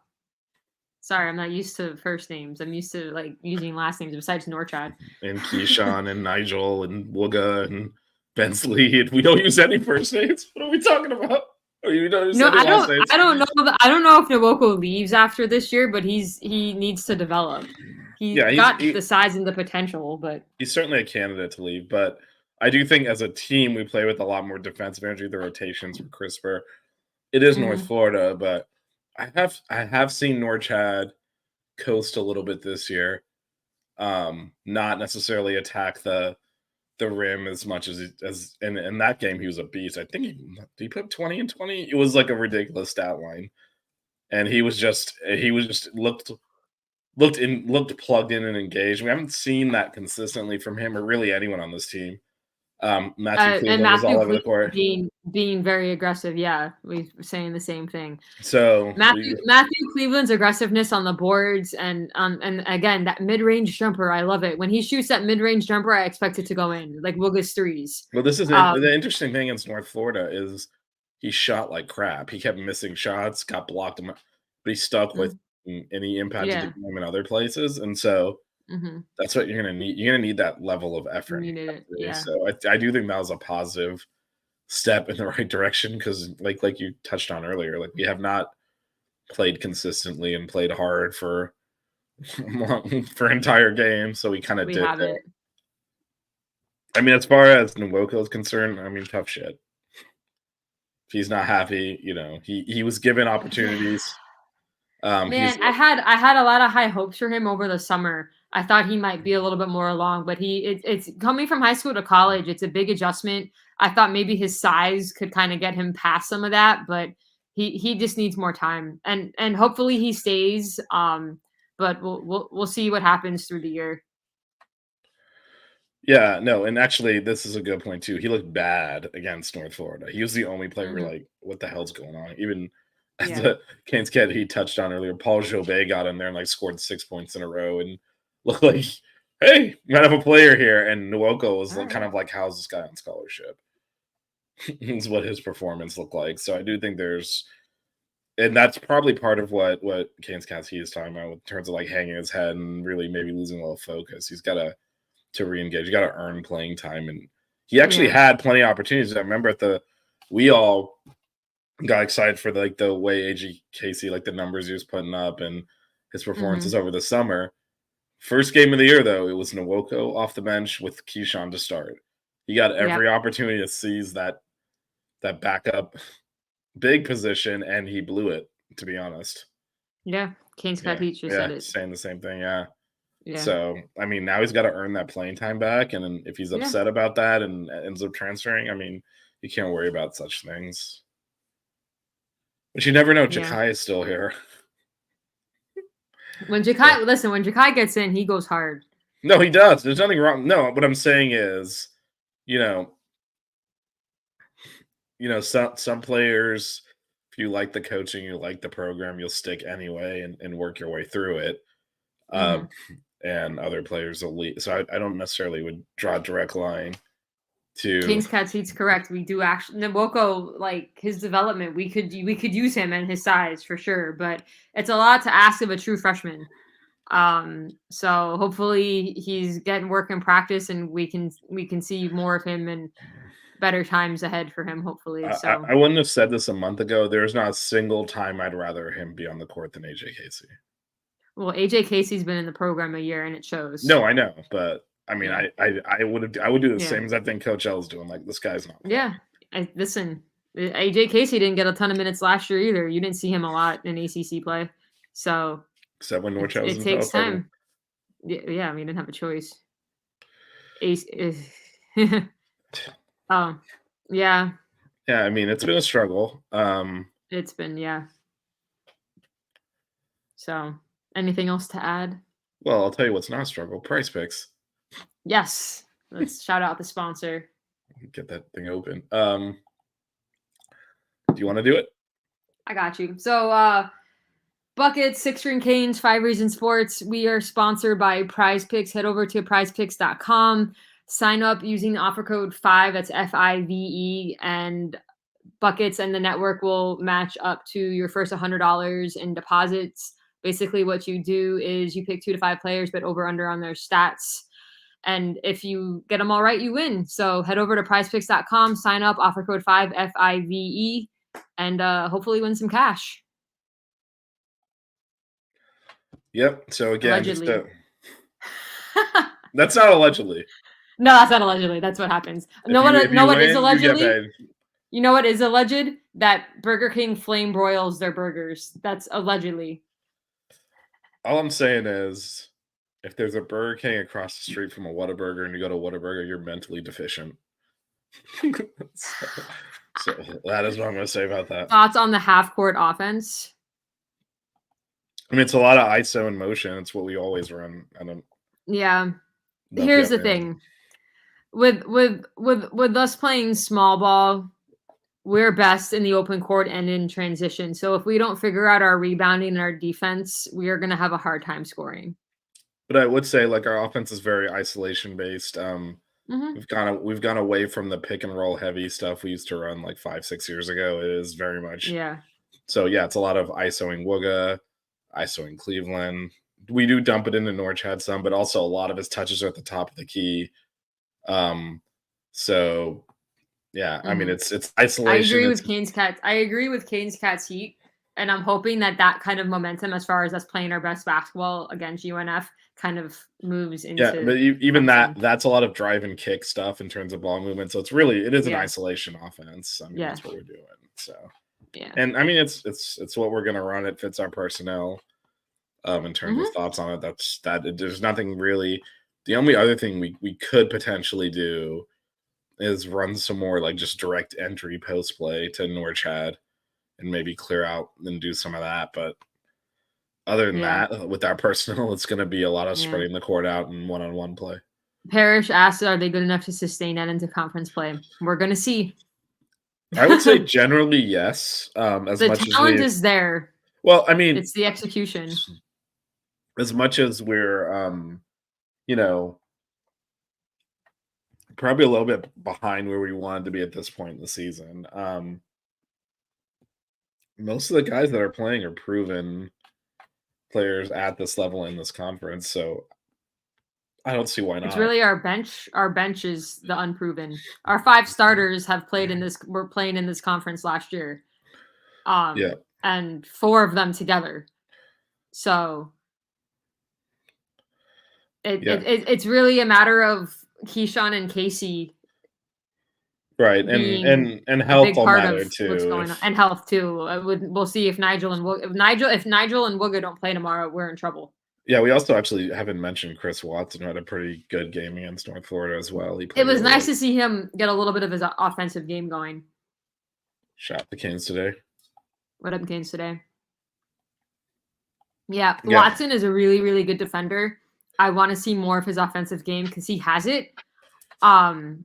[SPEAKER 4] Sorry, I'm not used to first names. I'm used to like using last names besides Norchad.
[SPEAKER 5] And Keyshawn and Nigel and Wooga and Bensley. And we don't use any first names. What are we talking about? I don't know.
[SPEAKER 4] I don't know if Nwoko leaves after this year, but he needs to develop. He's got the size and the potential, but
[SPEAKER 5] he's certainly a candidate to leave. But I do think as a team we play with a lot more defensive energy. The rotations were crisper. It is North Florida, but I have seen Norchad coast a little bit this year. Not necessarily attack the rim as much as in that game he was a beast. I think he put 20 and 20. It was like a ridiculous stat line. And he just looked plugged in and engaged. We haven't seen that consistently from him or really anyone on this team. Matthew Cleveland was all over the court.
[SPEAKER 4] Being very aggressive. Yeah, we were saying the same thing.
[SPEAKER 5] So
[SPEAKER 4] Matthew Cleveland's aggressiveness on the boards and again that mid-range jumper, I love it. When he shoots that mid-range jumper, I expect it to go in like Wooga's threes.
[SPEAKER 5] Well, this is the interesting thing against North Florida is he shot like crap. He kept missing shots, got blocked, but he stuck with any impact to the game in other places, and so. That's what you're gonna need. You're gonna need that level of effort. So I do think that was a positive step in the right direction because, like you touched on earlier, like we have not played consistently and played hard for entire games. So we kind of did that. I mean, as far as Nwoko is concerned, I mean, tough shit. If he's not happy, he was given opportunities.
[SPEAKER 4] Man, I had a lot of high hopes for him over the summer. I thought he might be a little bit more along, but it's coming from high school to college. It's a big adjustment. I thought maybe his size could kind of get him past some of that, but he just needs more time, and hopefully he stays. But we'll see what happens through the year.
[SPEAKER 5] Yeah, no, and actually, this is a good point too. He looked bad against North Florida. He was the only player we're like, what the hell's going on? Even as the Kane's Cat he touched on earlier, Paul Jobet got in there and scored 6 points in a row and looked like, hey, we might have a player here. And Nwoko was kind of like, how's this guy on scholarship? Is what his performance looked like. So I do think and that's probably part of what Kane's Cat he is talking about in terms of hanging his head and really maybe losing a little focus. He's got to re-engage. You got to earn playing time, and he actually had plenty of opportunities. I remember we all got excited for the way AG Casey the numbers he was putting up and his performances over the summer. First game of the year, though, it was Nwoko off the bench with Keyshawn to start. He got every opportunity to seize that backup big position, and he blew it, to be honest.
[SPEAKER 4] Yeah. Kane's Cat teacher said it.
[SPEAKER 5] Saying the same thing, yeah.
[SPEAKER 4] Yeah.
[SPEAKER 5] So, I mean, now he's got to earn that playing time back, and if he's upset about that and ends up transferring, I mean, you can't worry about such things. But you never know. Ja'Kai is still here.
[SPEAKER 4] When Ja'Kai gets in, he goes hard.
[SPEAKER 5] No, he does. There's nothing wrong. No, what I'm saying is, some players, if you like the coaching, you like the program, you'll stick anyway and work your way through it. And other players will leave. So I don't necessarily would draw a direct line to
[SPEAKER 4] King's Cat Seat's correct. We do actually Nwoko, like his development, we could use him and his size for sure, but it's a lot to ask of a true freshman. So hopefully he's getting work in practice and we can see more of him and better times ahead for him, hopefully. So
[SPEAKER 5] I wouldn't have said this a month ago. There's not a single time I'd rather him be on the court than AJ Casey.
[SPEAKER 4] Well, AJ Casey's been in the program a year and it shows.
[SPEAKER 5] No, I know, but I mean, I would do the same as I think Coach L's doing. Like, this guy's not playing.
[SPEAKER 4] Yeah. Listen, AJ Casey didn't get a ton of minutes last year either. You didn't see him a lot in ACC play. So
[SPEAKER 5] except when Norch
[SPEAKER 4] it takes time. Yeah, I mean, he didn't have a choice. Oh, yeah.
[SPEAKER 5] Yeah, I mean, it's been a struggle.
[SPEAKER 4] It's been, So, anything else to add?
[SPEAKER 5] Well, I'll tell you what's not a struggle. Price Picks.
[SPEAKER 4] Yes. Let's shout out the sponsor.
[SPEAKER 5] Get that thing open. Do you want to do it?
[SPEAKER 4] I got you. So, Buckets, Six String Canes, 5 Reasons Sports. We are sponsored by Prize Picks. Head over to prizepicks.com. Sign up using the offer code 5. That's FIVE, and Buckets and the network will match up to your first $100 in deposits. Basically, what you do is you pick 2 to 5 players, but over/under on their stats. And if you get them all right, you win. So head over to prizepicks.com, sign up, offer code 5, FIVE, and hopefully win some cash.
[SPEAKER 5] Yep. So again,
[SPEAKER 4] allegedly.
[SPEAKER 5] That's not allegedly.
[SPEAKER 4] No, that's not allegedly. That's what happens. Know what is allegedly? You know what is alleged? That Burger King flame broils their burgers. That's allegedly.
[SPEAKER 5] All I'm saying is, if there's a Burger King across the street from a Whataburger and you go to Whataburger, you're mentally deficient. so that is what I'm going to say about that.
[SPEAKER 4] Thoughts on the half-court offense?
[SPEAKER 5] I mean, it's a lot of ISO in motion. It's what we always run.
[SPEAKER 4] Yeah. Here's the thing. With us playing small ball, we're best in the open court and in transition. So if we don't figure out our rebounding and our defense, we are going to have a hard time scoring.
[SPEAKER 5] But I would say, like, our offense is very isolation based. We've gone away from the pick and roll heavy stuff we used to run like 5-6 years ago. It is very much So it's a lot of ISOing Wooga, ISOing Cleveland. We do dump it into Norchad some, but also a lot of his touches are at the top of the key. I mean, it's isolation.
[SPEAKER 4] I agree with Canes Cats Heat, and I'm hoping that kind of momentum, as far as us playing our best basketball against UNF, kind of moves into.
[SPEAKER 5] Yeah, but even that's a lot of drive and kick stuff in terms of ball movement. So it is an isolation offense. I mean, that's what we're doing. So and I mean, it's what we're gonna run. It fits our personnel. In terms of thoughts on it, there's nothing really. The only other thing we could potentially do is run some more like just direct entry post play to Norchad and maybe clear out and do some of that. But other than that, with our personnel, it's going to be a lot of spreading the court out and one-on-one play.
[SPEAKER 4] Parrish asked, are they good enough to sustain that into conference play? We're going to see.
[SPEAKER 5] I would say generally yes.
[SPEAKER 4] The talent is there.
[SPEAKER 5] Well, I mean,
[SPEAKER 4] it's the execution.
[SPEAKER 5] As much as we're probably a little bit behind where we wanted to be at this point in the season. Most of the guys that are playing are proven players at this level in this conference, so I don't see why not.
[SPEAKER 4] It's really our bench. Our bench is the unproven. Our 5 starters were playing in this conference last year. And 4 of them together. So It's really a matter of Keyshawn and Casey,
[SPEAKER 5] right?
[SPEAKER 4] being
[SPEAKER 5] And
[SPEAKER 4] a
[SPEAKER 5] health
[SPEAKER 4] big
[SPEAKER 5] will
[SPEAKER 4] part
[SPEAKER 5] matter
[SPEAKER 4] of
[SPEAKER 5] too.
[SPEAKER 4] what's going on, and health too. We'll see if Nigel and Wooga don't play tomorrow, we're in trouble.
[SPEAKER 5] Yeah, we also actually haven't mentioned Chris Watson, who had a pretty good game against North Florida as well. He
[SPEAKER 4] It
[SPEAKER 5] played
[SPEAKER 4] was
[SPEAKER 5] really
[SPEAKER 4] nice
[SPEAKER 5] well.
[SPEAKER 4] to see him get a little bit of his offensive game going.
[SPEAKER 5] Shot the Canes today.
[SPEAKER 4] What up, Canes today? Yeah,
[SPEAKER 5] Yeah.
[SPEAKER 4] Watson is a really, really good defender. I want to see more of his offensive game because he has it. And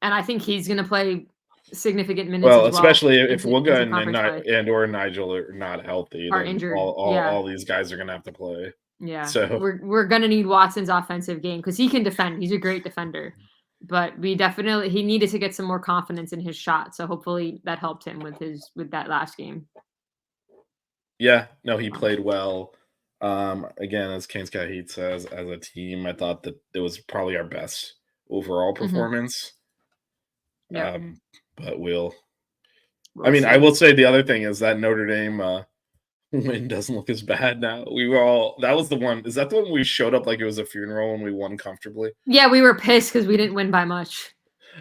[SPEAKER 4] I think he's going to play significant minutes
[SPEAKER 5] Well,
[SPEAKER 4] as well.
[SPEAKER 5] especially if
[SPEAKER 4] into
[SPEAKER 5] Wooga
[SPEAKER 4] conference play.
[SPEAKER 5] and or Nigel are not healthy,
[SPEAKER 4] Are
[SPEAKER 5] then
[SPEAKER 4] injured,
[SPEAKER 5] all these guys are gonna have to play.
[SPEAKER 4] Yeah,
[SPEAKER 5] So
[SPEAKER 4] we're gonna need Watson's offensive game because he can defend. He's a great defender, but he needed to get some more confidence in his shot. So hopefully that helped him with that last game.
[SPEAKER 5] yeah, no, he played well. Again, as Canes Cat Heat says, as a team, I thought that it was probably our best overall performance.
[SPEAKER 4] Yeah,
[SPEAKER 5] but we'll
[SPEAKER 4] we'll
[SPEAKER 5] I mean,
[SPEAKER 4] see.
[SPEAKER 5] I will say the other thing is that Notre Dame win doesn't look as bad now. That was the one. Is that the one we showed up like it was a funeral and we won comfortably?
[SPEAKER 4] Yeah, we were pissed because we didn't win by much.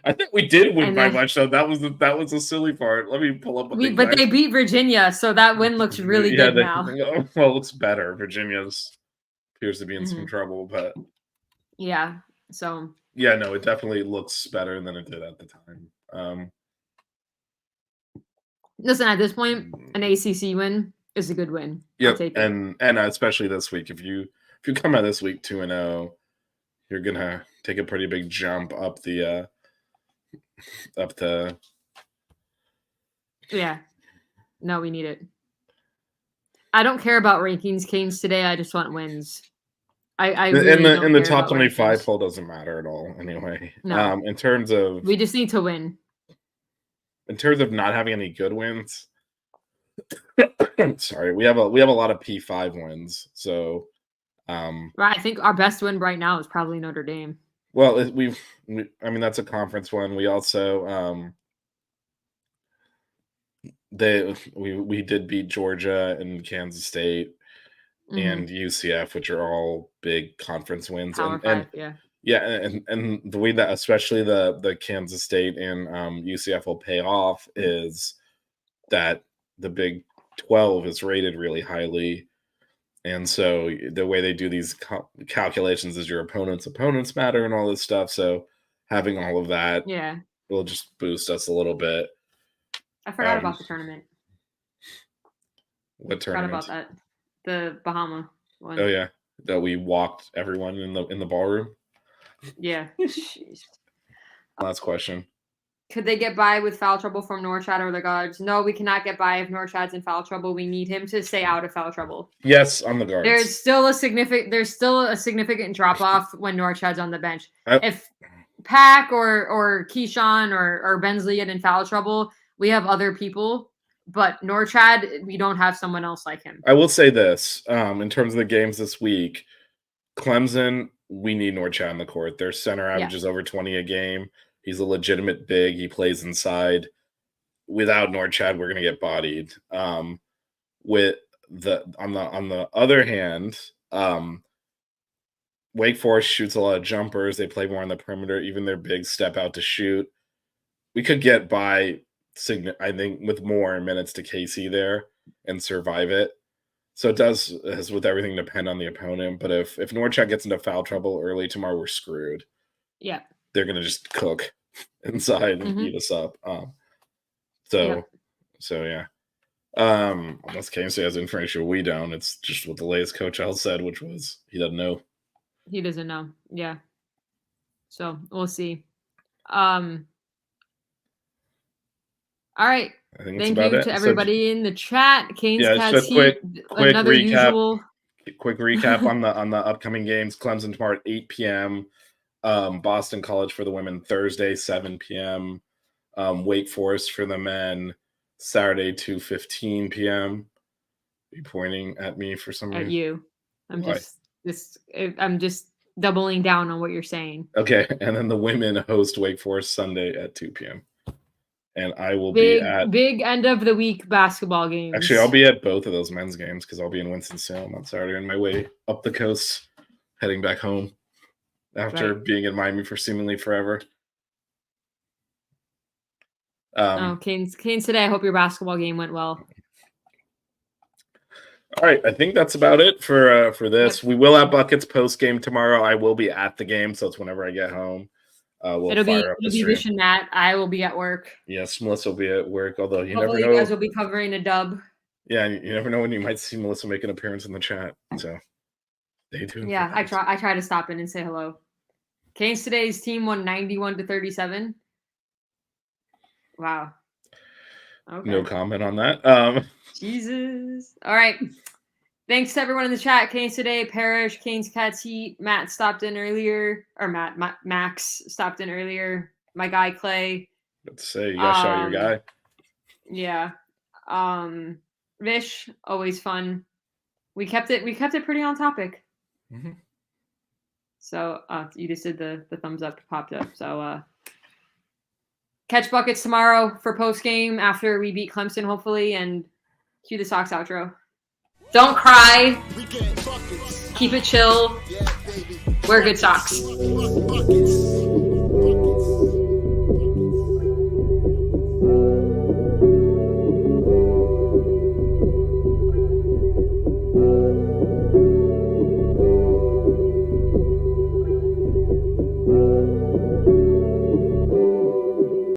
[SPEAKER 5] I think we did win
[SPEAKER 4] And
[SPEAKER 5] by
[SPEAKER 4] then-
[SPEAKER 5] much, so that was the silly part. Let me pull up.
[SPEAKER 4] But they beat Virginia, so that win looks really good now.
[SPEAKER 5] Well, it looks better. Virginia's appears to be in some
[SPEAKER 4] Mhm.
[SPEAKER 5] trouble, but
[SPEAKER 4] Yeah, so
[SPEAKER 5] yeah, no, it definitely looks better than it did at the time.
[SPEAKER 4] listen, at this point, an ACC win is a good win. I'll take it.
[SPEAKER 5] and especially this week, if you come out this week 2-0, you're gonna take a pretty big jump up the.
[SPEAKER 4] Yeah. No, we need it. I don't care about rankings, Canes today. I just want wins. I really
[SPEAKER 5] in the
[SPEAKER 4] don't care
[SPEAKER 5] top
[SPEAKER 4] about
[SPEAKER 5] 25
[SPEAKER 4] rankings.
[SPEAKER 5] poll doesn't matter at all anyway.
[SPEAKER 4] No.
[SPEAKER 5] In terms of
[SPEAKER 4] We just need to win.
[SPEAKER 5] not having any good wins. Sorry, we have a lot of P5 wins. So
[SPEAKER 4] Right, I think our best win right now is probably Notre Dame.
[SPEAKER 5] well, I mean that's a conference one. We also we did beat Georgia and Kansas State and UCF, which are all big conference wins.
[SPEAKER 4] Power
[SPEAKER 5] and
[SPEAKER 4] 5, yeah.
[SPEAKER 5] Yeah, and the way that especially the Kansas State and UCF will pay off is that the Big 12 is rated really highly, and so the way they do these calculations is your opponents matter and all this stuff. So having all of that,
[SPEAKER 4] Yeah.
[SPEAKER 5] will just boost us a little bit.
[SPEAKER 4] I forgot about the tournament.
[SPEAKER 5] What
[SPEAKER 4] Forgot
[SPEAKER 5] tournament?
[SPEAKER 4] about that. The Bahama one.
[SPEAKER 5] Oh yeah, that we walked everyone in the ballroom.
[SPEAKER 4] Yeah. Jeez.
[SPEAKER 5] Last question.
[SPEAKER 4] Could they get by with foul trouble from Norchad or the guards? No, we cannot get by if Norchad's in foul trouble. We need him to stay out of foul trouble.
[SPEAKER 5] Yes, on the guards.
[SPEAKER 4] There's still a significant drop off when Norchad's on the bench. If Pack or Keyshawn or Bensley get in foul trouble, we have other people. But Norchad, we don't have someone else like him.
[SPEAKER 5] I will say this, in terms of the games this week, Clemson, we need Norchad on the court. Their center averages over 20 a game. He's a legitimate big. He plays inside. Without Norchad, we're going to get bodied. On the other hand, Wake Forest shoots a lot of jumpers. They play more on the perimeter. Even their bigs step out to shoot. We could get by, I think, with more minutes to KC there and survive it. So it does, as with everything, depend on the opponent. But if Norchad gets into foul trouble early tomorrow, we're screwed.
[SPEAKER 4] Yeah.
[SPEAKER 5] They're going to just cook inside and eat us up. So yeah. Unless KMC has information we don't, it's just what the latest coach Al said, which was he doesn't know.
[SPEAKER 4] He doesn't know. Yeah. So we'll see. All right.
[SPEAKER 5] I think that's
[SPEAKER 4] Thank
[SPEAKER 5] about
[SPEAKER 4] you
[SPEAKER 5] it.
[SPEAKER 4] to everybody in the chat. Canes Cats
[SPEAKER 5] quick
[SPEAKER 4] another
[SPEAKER 5] recap.
[SPEAKER 4] usual.
[SPEAKER 5] Quick recap on the upcoming games. Clemson tomorrow at 8 p.m. Boston College for the women Thursday 7 p.m. Wake Forest for the men Saturday 2:15 p.m. Are you pointing at me for some reason?
[SPEAKER 4] At you. I'm
[SPEAKER 5] Why?
[SPEAKER 4] I'm just doubling down on what you're saying.
[SPEAKER 5] Okay, and then the women host Wake Forest Sunday at 2 p.m. And I will be at
[SPEAKER 4] big end of the week basketball games.
[SPEAKER 5] Actually, I'll be at both of those men's games because I'll be in Winston-Salem on Saturday on my way up the coast, heading back home after
[SPEAKER 4] Right.
[SPEAKER 5] being in Miami for seemingly forever.
[SPEAKER 4] Canes today. I hope your basketball game went well.
[SPEAKER 5] All right, I think that's about it for this.
[SPEAKER 4] Yep.
[SPEAKER 5] We will have buckets post game tomorrow. I will be at the game, so it's whenever I get home. We'll
[SPEAKER 4] It'll
[SPEAKER 5] fire up the
[SPEAKER 4] be
[SPEAKER 5] stream.
[SPEAKER 4] Vish and Matt. I will be at work.
[SPEAKER 5] Yes, Melissa will be at work, although you
[SPEAKER 4] Hopefully
[SPEAKER 5] never know.
[SPEAKER 4] you guys will be covering a dub.
[SPEAKER 5] Yeah, you never know when you might see Melissa make an appearance in the chat. So stay tuned.
[SPEAKER 4] Yeah, I try to stop in and say hello. Canes today's team won 91-37. Wow. Okay.
[SPEAKER 5] No comment on that.
[SPEAKER 4] Jesus. All right. Thanks to everyone in the chat. Canes today, Parrish, Canes Cats Heat, Matt stopped in earlier, or Max stopped in earlier. My guy Clay.
[SPEAKER 5] Let's say you gotta shout your guy.
[SPEAKER 4] Yeah. Vish, always fun. We kept it pretty on topic.
[SPEAKER 5] Mm-hmm.
[SPEAKER 4] So you just did the thumbs up popped up. So catch buckets tomorrow for post game after we beat Clemson, hopefully, and cue the Sox outro. Don't cry.
[SPEAKER 2] We get buckets.
[SPEAKER 4] Keep it chill.
[SPEAKER 2] Yeah, baby.
[SPEAKER 4] Wear good socks.
[SPEAKER 2] Buckets.